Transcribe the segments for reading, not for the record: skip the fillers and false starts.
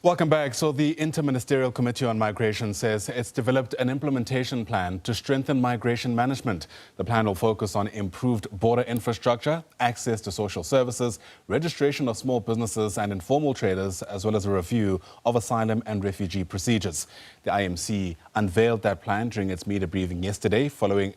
Welcome back. So the Interministerial Committee on Migration says it's developed an implementation plan to strengthen migration management. The plan will focus on improved border infrastructure, access to social services, registration of small businesses and informal traders, as well as a review of asylum and refugee procedures. The IMC unveiled that plan during its media briefing yesterday, following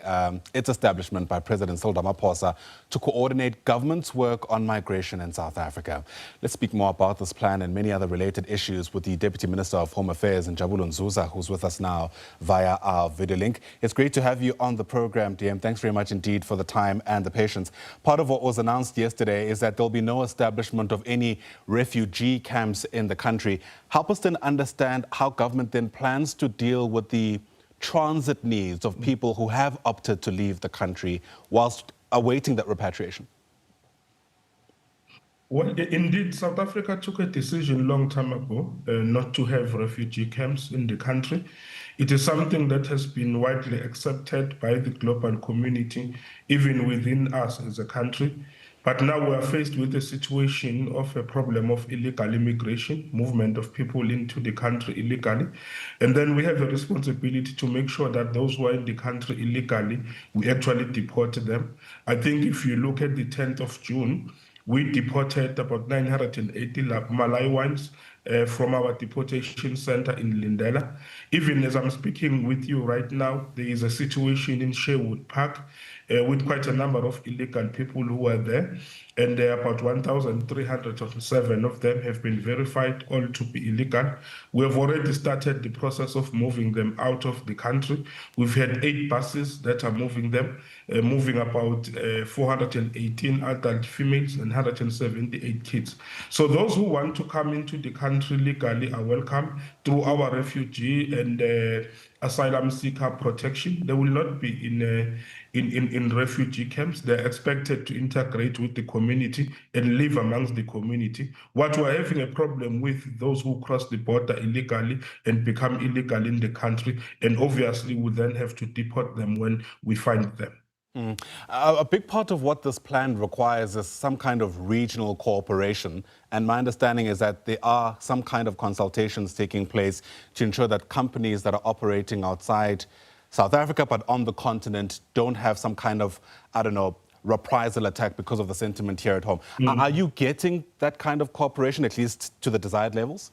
its establishment by President Cyril Ramaphosa to coordinate government's work on migration in South Africa. Let's speak more about this plan and many other related issues with the Deputy Minister of Home Affairs, Njabulo Nzuza, who's with us now via our video link. It's great to have you on the program, DM. Thanks very much indeed for the time and the patience. Part of what was announced yesterday is that there'll be no establishment of any refugee camps in the country. Help us then understand how government then plans to deal with the transit needs of people who have opted to leave the country whilst awaiting that repatriation. Well, indeed, South Africa took a decision long time ago not to have refugee camps in the country. It is something that has been widely accepted by the global community, even within us as a country. But now we are faced with a situation of a problem of illegal immigration, movement of people into the country illegally. And then we have a responsibility to make sure that those who are in the country illegally, we actually deport them. I think if you look at the 10th of June, we deported about 980 Malawians from our deportation center in Lindela. Even as I'm speaking with you right now, there is a situation in Sherwood Park with quite a number of illegal people who are there. And about 1,307 of them have been verified all to be illegal. We have already started the process of moving them out of the country. We've had 8 buses that are moving them, moving about 418 adult females and 178 kids. So those who want to come into the country legally are welcome through our refugee and asylum seeker protection. They will not be in refugee camps. They're expected to integrate with the community and live amongst the community. What we're having a problem with those who cross the border illegally and become illegal in the country, and obviously we then have to deport them when we find them. A big part of what this plan requires is some kind of regional cooperation. And my understanding is that there are some kind of consultations taking place to ensure that companies that are operating outside South Africa but on the continent don't have some kind of, I don't know, reprisal attack because of the sentiment here at home. Are you getting that kind of cooperation, at least to the desired levels?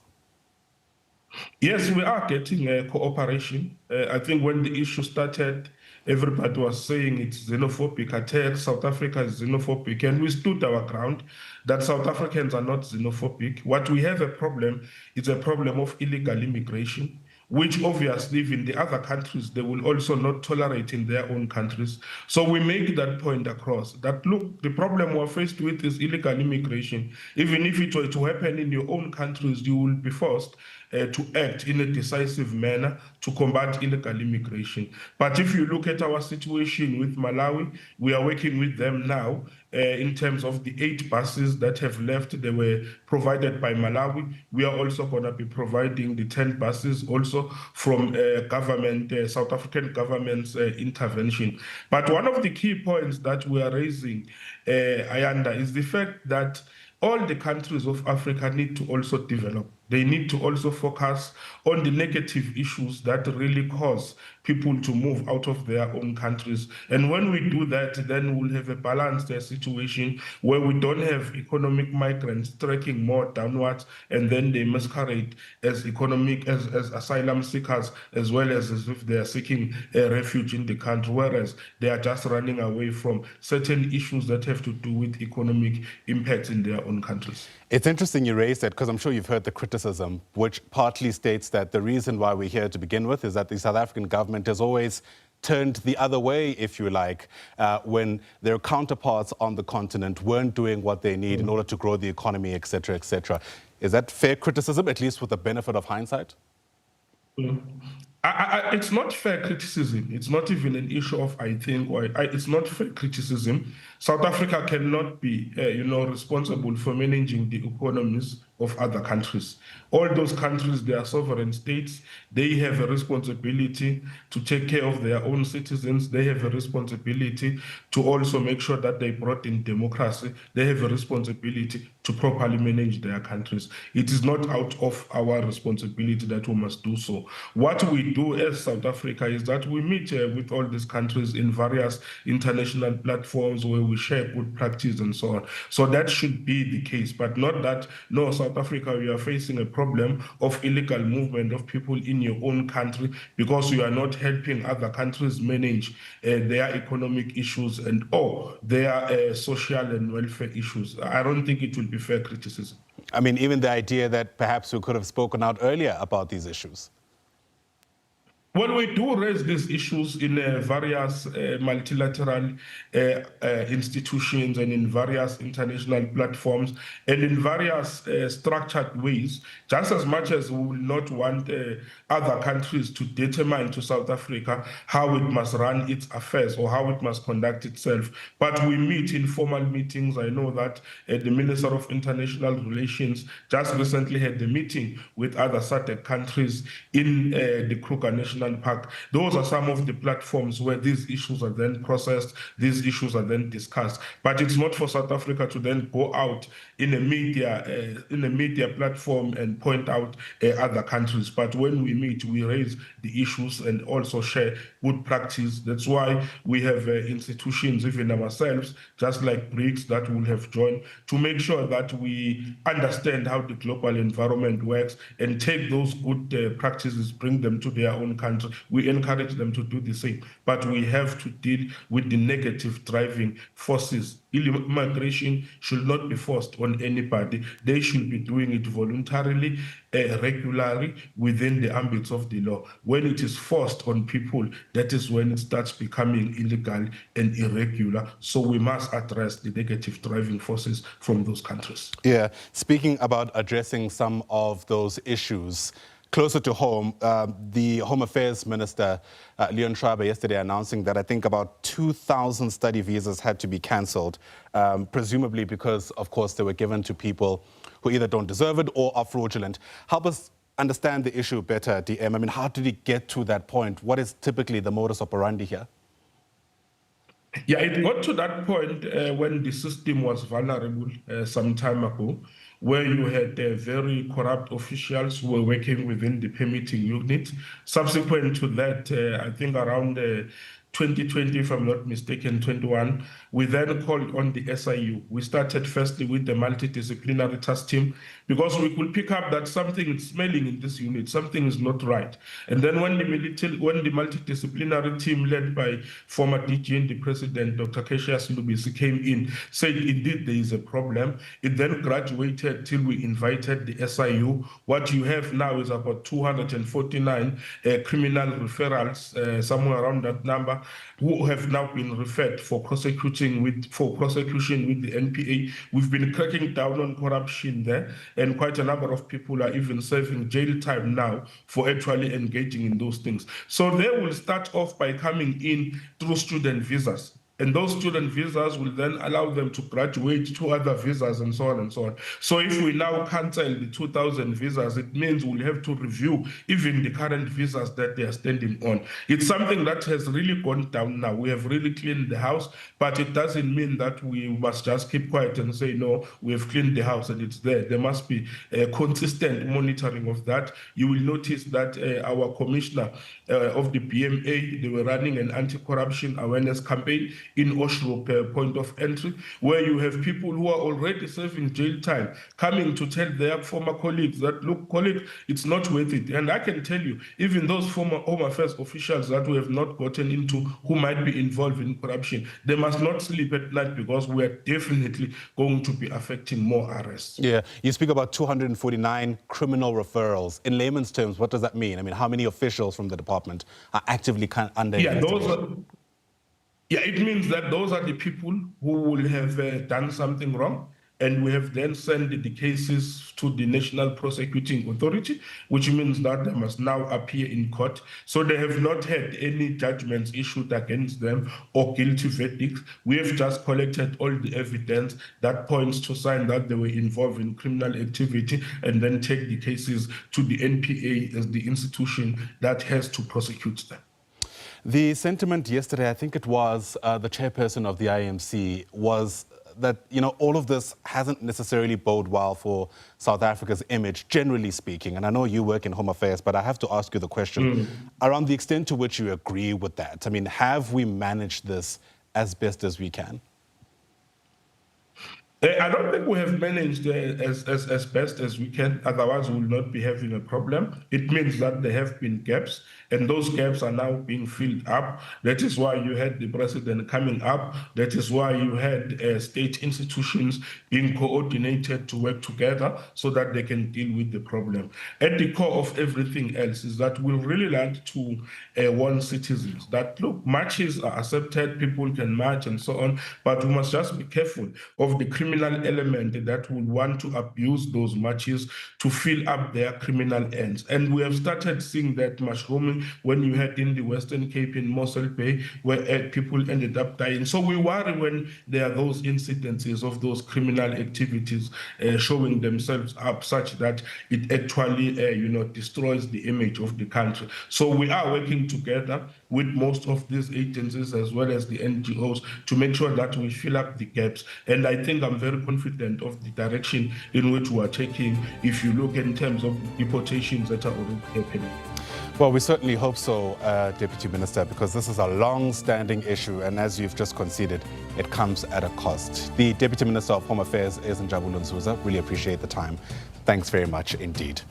Yes, we are getting cooperation. I think when the issue started, everybody was saying it's xenophobic attack, South Africa is xenophobic, and we stood our ground that South Africans are not xenophobic. What we have a problem is a problem of illegal immigration, which obviously in the other countries, they will also not tolerate in their own countries. So we make that point across that, look, the problem we're faced with is illegal immigration. Even if it were to happen in your own countries, you will be forced to act in a decisive manner to combat illegal immigration. But if you look at our situation with Malawi, we are working with them now in terms of the 8 buses that have left. They were provided by Malawi. We are also going to be providing the 10 buses also from government, South African government's intervention. But one of the key points that we are raising, Ayanda, is the fact that all the countries of Africa need to also develop. They need to also focus on the negative issues that really cause people to move out of their own countries. And when we do that, then we'll have a balanced situation where we don't have economic migrants trekking more downwards, and then they masquerade as as asylum seekers, as well as if they are seeking a refuge in the country, whereas they are just running away from certain issues that have to do with economic impacts in their own countries. It's interesting you raised that, because I'm sure you've heard the criticism, which partly states that the reason why we're here to begin with is that the South African government has always turned the other way, if you like, when their counterparts on the continent weren't doing what they need in order to grow the economy, et cetera, et cetera. Is that fair criticism, at least with the benefit of hindsight? It's not fair criticism. It's not even an issue of I think, or it's not fair criticism. South Africa cannot be, responsible for managing the economies of other countries. All those countries, they are sovereign states. They have a responsibility to take care of their own citizens. They have a responsibility to also make sure that they brought in democracy. They have a responsibility to properly manage their countries. It is not out of our responsibility that we must do so. What we do as South Africa is that we meet with all these countries in various international platforms where we share good practice and so on. So that should be the case, but not that, no, South Africa, you are facing a problem of illegal movement of people in your own country because you are not helping other countries manage their economic issues and their social and welfare issues. I don't think it will be fair criticism. I mean, even the idea that perhaps we could have spoken out earlier about these issues. Well, we do raise these issues in various multilateral institutions and in various international platforms and in various structured ways, just as much as we will not want other countries to determine to South Africa how it must run its affairs or how it must conduct itself. But we meet in formal meetings. I know that the Minister of International Relations just recently had a meeting with other SADC countries in the Kruger National Park. Those are some of the platforms where these issues are then processed, these issues are then discussed. But it's not for South Africa to then go out in a media platform and point out other countries. But when we meet, we raise the issues and also share good practice. That's why we have institutions, even ourselves, just like BRICS, that will have joined to make sure that we understand how the global environment works and take those good practices, bring them to their own country. We encourage them to do the same, but we have to deal with the negative driving forces. Immigration should not be forced on anybody. They should be doing it voluntarily, regularly, within the ambits of the law. When it is forced on people, that is when it starts becoming illegal and irregular. So we must address the negative driving forces from those countries. Yeah, speaking about addressing some of those issues, closer to home, the Home Affairs Minister, Leon Schreiber, yesterday announcing that I think about 2,000 study visas had to be cancelled, presumably because, of course, they were given to people who either don't deserve it or are fraudulent. Help us understand the issue better, DM. I mean, how did it get to that point? What is typically the modus operandi here? Yeah, it got to that point when the system was vulnerable some time ago, where you had very corrupt officials who were working within the permitting unit. Subsequent to that, I think around 2020, if I'm not mistaken, 21, we then called on the SIU. We started firstly with the multidisciplinary task team because we could pick up that something is smelling in this unit, something is not right. And then when the multidisciplinary team led by former DG and the president, Dr. Cassius Lubisi, came in, said indeed there is a problem. It then graduated till we invited the SIU. What you have now is about 249 criminal referrals, somewhere around that number, who have now been referred for prosecution with the NPA. We've been cracking down on corruption there, and quite a number of people are even serving jail time now for actually engaging in those things. So they will start off by coming in through student visas. And those student visas will then allow them to graduate to other visas and so on and so on. So if we now cancel the 2,000 visas, it means we'll have to review even the current visas that they are standing on. It's something that has really gone down now. We have really cleaned the house, but it doesn't mean that we must just keep quiet and say, no, we have cleaned the house and it's there. There must be a consistent monitoring of that. You will notice that our commissioner of the BMA, they were running an anti-corruption awareness campaign in Oshro point of entry, where you have people who are already serving jail time coming to tell their former colleagues that, look, colleague, it's not worth it. And I can tell you, even those former Home Affairs officials that we have not gotten into who might be involved in corruption, they must not sleep at night because we are definitely going to be affecting more arrests. Yeah, you speak about 249 criminal referrals. In layman's terms, what does that mean? I mean, how many officials from the department are actively under investigation? It means that those are the people who will have done something wrong, and we have then sent the cases to the National Prosecuting Authority, which means that they must now appear in court. So they have not had any judgments issued against them or guilty verdicts. We have just collected all the evidence that points to sign that they were involved in criminal activity, and then take the cases to the NPA as the institution that has to prosecute them. The sentiment yesterday, I think it was the chairperson of the IMC, was that all of this hasn't necessarily bode well for South Africa's image, generally speaking. And I know you work in Home Affairs, but I have to ask you the question around the extent to which you agree with that. I mean, have we managed this as best as we can? I don't think we have managed as best as we can. Otherwise, we will not be having a problem. It means that there have been gaps, and those gaps are now being filled up. That is why you had the president coming up. That is why you had state institutions being coordinated to work together so that they can deal with the problem. At the core of everything else is that we really like to warn citizens that, look, marches are accepted, people can march and so on, but we must just be careful of the criminal element that will want to abuse those marches to fill up their criminal ends. And we have started seeing that mushrooming when you had in the Western Cape in Mossel Bay, where people ended up dying. So we worry when there are those incidences of those criminal activities showing themselves up such that it actually destroys the image of the country. So we are working together with most of these agencies as well as the NGOs to make sure that we fill up the gaps. And I think I'm very confident of the direction in which we are taking if you look in terms of deportations that are already happening. Well, we certainly hope so, Deputy Minister, because this is a long-standing issue, and as you've just conceded, it comes at a cost. The Deputy Minister of Home Affairs is Njabulani Zuza. Really appreciate the time. Thanks very much indeed.